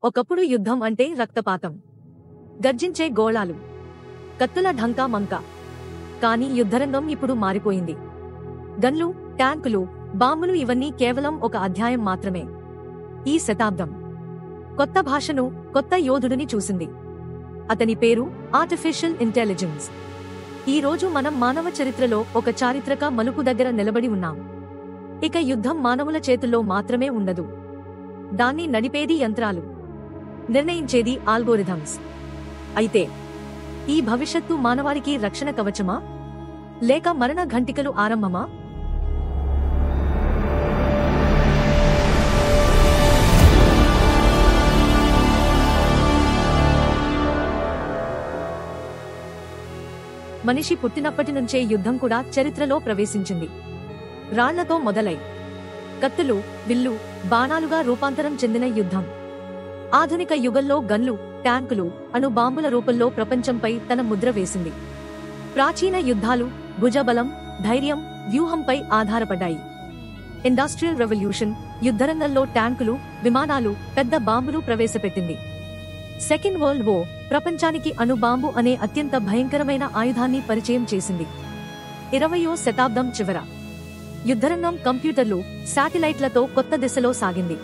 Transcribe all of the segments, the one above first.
ఒకప్పుడు యుద్ధం అంటే రక్తపాతం, గర్జించే గోళాలు, కత్తుల ఢంకా మంక. కానీ యుద్ధరంగం ఇప్పుడు మారిపోయింది. గన్లు, ట్యాంకులు, బాంబులు ఇవన్నీ కేవలం ఒక అధ్యాయం మాత్రమే. ఈ శతాబ్దం కొత్త భాషను, కొత్త యోధుడిని చూసింది. అతని పేరు ఆర్టిఫిషియల్ ఇంటెలిజెన్స్. ఈ రోజు మనం మానవ చరిత్రలో ఒక చారిత్రక మలుపు దగ్గర నిలబడి ఉన్నాం. ఇక యుద్ధం మానవుల చేతుల్లో మాత్రమే ఉండదు. దాన్ని నడిపేది యంత్రాలు, నిర్ణయించేది ఆల్గోరిథమ్స్. అయితే ఈ భవిష్యత్తు మానవాళికి రక్షణ కవచమా, లేక మరణ ఘంటికలు ఆరంభమా? మనిషి పుట్టినప్పటి నుంచే యుద్ధం కూడా చరిత్రలో ప్రవేశించింది. రాళ్లతో మొదలై కత్తులు, విల్లు, బాణాలుగా రూపాంతరం చెందిన యుద్ధం ఆధునిక యుగంలో గన్లు, ట్యాంకులు, అణు బాంబుల రూపంలో ప్రపంచంపై తన ముద్ర వేసింది. ప్రాచీన యుద్ధాలు భుజబలం, ధైర్యం, వ్యూహంపై ఆధారపడ్డాయి. ఇండస్ట్రియల్ రెవల్యూషన్ యుద్ధరంగంలో ట్యాంకులు, విమానాలు, పెద్ద బాంబులు ప్రవేశపెట్టింది. సెకండ్ వరల్డ్ వార్ ప్రపంచానికి అణుబాంబు అనే అత్యంత భయంకరమైన ఆయుధాన్ని పరిచయం చేసింది. 20వ శతాబ్దం చివర యుద్ధరంగం కంప్యూటర్లు, శాటిలైట్లతో కొత్త దిశలో సాగింది.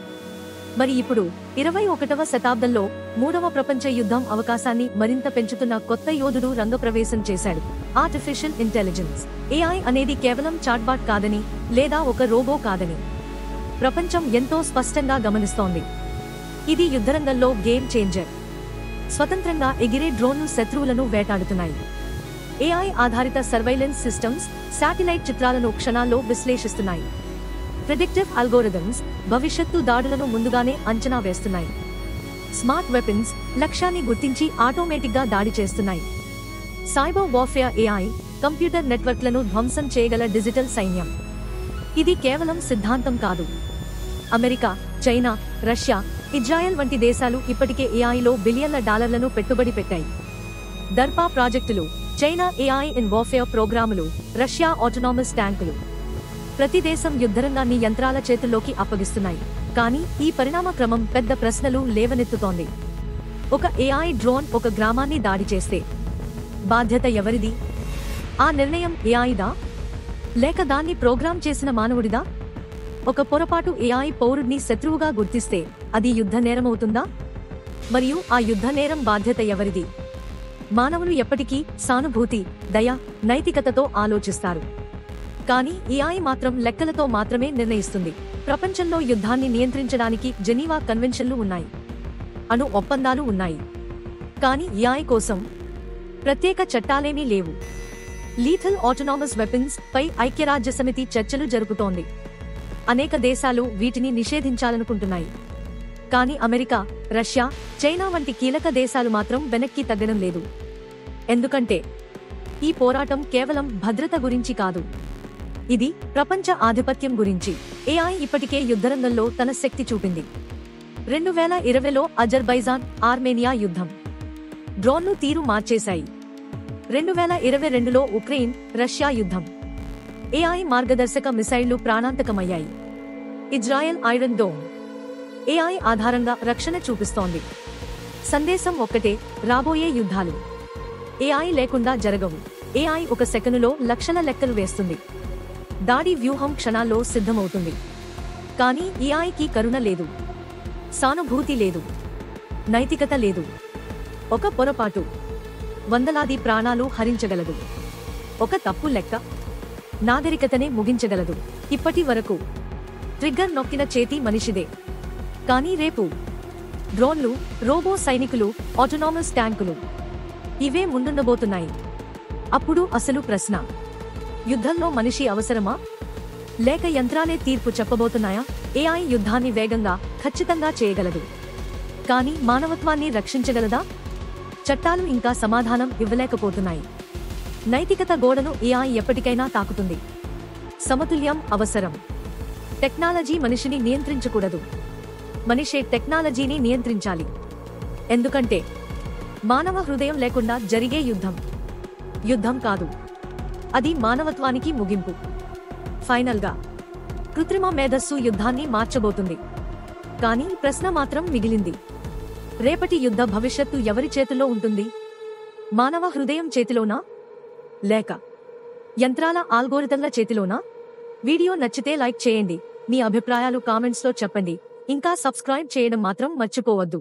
మరి ఇప్పుడు 21వ శతాబ్దంలో మూడవ ప్రపంచ యుద్ధం అవకాశాన్ని మరింత పెంచుతున్న కొత్త యోధుడు రంగప్రవేశం చేశాడు: ఆర్టిఫిషియల్ ఇంటెలిజెన్స్. ఏఐ అనేది కేవలం చాట్బాట్ కాదని, లేదా ఒక రోబో కాదని ప్రపంచం ఎంతో స్పష్టంగా గమనిస్తోంది. ఇది యుద్ధరంగంలో గేమ్ చేంజర్. స్వతంత్రంగా ఎగిరే డ్రోన్లు శత్రువులను వేటాడుతున్నాయి. ఏఐ ఆధారిత సర్వైలెన్స్ సిస్టమ్స్ శాటిలైట్ చిత్రాలను క్షణాల్లో విశ్లేషిస్తున్నాయి. ప్రిడిక్టివ్ అల్గోరిథమ్స్ భవిష్యత్తు దాడులను ముందుగానే అంచనా వేస్తున్నాయి. స్మార్ట్ వెపన్స్ లక్ష్యాన్ని గుర్తించి ఆటోమేటిక్గా దాడి చేస్తున్నాయి. సైబర్ వార్ఫేర్ ఏఐ కంప్యూటర్ నెట్వర్క్లను ధ్వంసం చేయగల డిజిటల్ సైన్యం. ఇది కేవలం సిద్ధాంతం కాదు. అమెరికా, చైనా, రష్యా, ఇజ్రాయెల్ వంటి దేశాలు ఇప్పటికే ఏఐలో బిలియన్ల డాలర్లను పెట్టుబడి పెట్టాయి. దర్పా ప్రాజెక్టులు, చైనా ఏఐ ఇన్ వార్ఫేర్ ప్రోగ్రాములు, రష్యా ఆటోనామస్ ట్యాంకులు. ప్రతి దేశం యుద్ధరంగాన్ని యంత్రాల చేతుల్లోకి అప్పగిస్తున్నాయి. కానీ ఈ పరిణామ క్రమం పెద్ద ప్రశ్నలు లేవనెత్తుతోంది. ఒక ఏఐ డ్రోన్ ఒక గ్రామాన్ని దాడి చేస్తే బాధ్యత ఎవరిది? ఆ నిర్ణయం ఏఐదా, లేక దాన్ని ప్రోగ్రామ్ చేసిన మానవుడిదా? ఒక పొరపాటు ఏఐ పౌరుడిని శత్రువుగా గుర్తిస్తే అది యుద్ధ నేరమవుతుందా? మరియు ఆ యుద్ధ నేరం బాధ్యత ఎవరిది? మానవులు ఎప్పటికీ సానుభూతి, దయ, నైతికతతో ఆలోచిస్తారు. కానీ ఏఐ మాత్రం లెక్కలతో మాత్రమే నిర్ణయిస్తుంది. ప్రపంచంలో యుద్ధాన్ని నియంత్రించడానికి జెనీవా కన్వెన్షన్లు ఉన్నాయి, అణు ఒప్పందాలు ఉన్నాయి. కానీ ఏఐ కోసం ప్రత్యేక చట్టాలేమీ లేవు. లీథల్ ఆటోనామస్ వెపన్స్ పై ఐక్యరాజ్యసమితి చర్చలు జరుపుతోంది. అనేక దేశాలు వీటిని నిషేధించాలనుకుంటున్నాయి. కానీ అమెరికా, రష్యా, చైనా వంటి కీలక దేశాలు మాత్రం వెనక్కి తగ్గడం లేదు. ఎందుకంటే ఈ పోరాటం కేవలం భద్రత గురించి కాదు, ఇది ప్రపంచ ఆధిపత్యం గురించి. ఏఐ ఇప్పటికే యుద్ధరంగంలో తన శక్తి చూపింది. 2020లో అజర్బైజాన్, ఆర్మేనియా యుద్ధం డ్రోన్లు తీరు మార్చేశాయి. 2022లో ఉక్రెయిన్, రష్యా యుద్ధం ఏఐ మార్గదర్శక మిసైళ్లు ప్రాణాంతకమయ్యాయి. ఇజ్రాయెల్ ఐరన్ డోమ్ ఏఐ ఆధారంగా రక్షణ చూపిస్తోంది. సందేశం ఒక్కటే: రాబోయే యుద్ధాలు ఏఐ లేకుండా జరగవు. ఏఐ ఒక సెకనులో లక్షల లెక్కలు వేస్తుంది. దాడి వ్యూహం క్షణాల్లో సిద్ధమవుతుంది. కానీ ఏఐకి కరుణ లేదు, సానుభూతి లేదు, నైతికత లేదు. ఒక పొరపాటు వందలాది ప్రాణాలు హరించగలదు. ఒక తప్పు లెక్క నాగరికతనే ముగించగలదు. ఇప్పటి వరకు ట్రిగ్గర్ నొక్కిన చేతి మనిషిదే. కానీ రేపు డ్రోన్లు, రోబో సైనికులు, ఆటోనామస్ ట్యాంకులు ఇవే ముందుండబోతున్నాయి. అప్పుడు అసలు ప్రశ్న: యుద్ధంలో మనిషి అవసరమా, లేక యంత్రాలే తీర్పు చెప్పబోతున్నాయా? ఏఐ యుద్ధాన్ని వేగంగా, ఖచ్చితంగా చేయగలదు. కానీ మానవత్వాన్ని రక్షించగలదా? చట్టాలు ఇంకా సమాధానం ఇవ్వలేకపోతున్నాయి. నైతికత గోడను ఏఐ ఎప్పటికైనా తాకుతుంది. సమతుల్యం అవసరం. టెక్నాలజీ మనిషిని నియంత్రించకూడదు, మనిషే టెక్నాలజీని నియంత్రించాలి. ఎందుకంటే మానవ హృదయం లేకుండా జరిగే యుద్ధం కాదు, అది మానవత్వానికి ముగింపు. ఫైనల్గా కృత్రిమ మేధస్సు యుద్ధాన్ని మార్చబోతుంది. కానీ ప్రశ్న మాత్రం మిగిలింది: రేపటి యుద్ధ భవిష్యత్తు ఎవరి చేతిలో ఉంటుంది? మానవ హృదయం చేతిలోనా, లేక యంత్రాల ఆల్గోరిథంల చేతిలోనా? వీడియో నచ్చితే లైక్ చేయండి, మీ అభిప్రాయాలు కామెంట్స్లో చెప్పండి, ఇంకా సబ్స్క్రైబ్ చేయడం మాత్రం మర్చిపోవద్దు.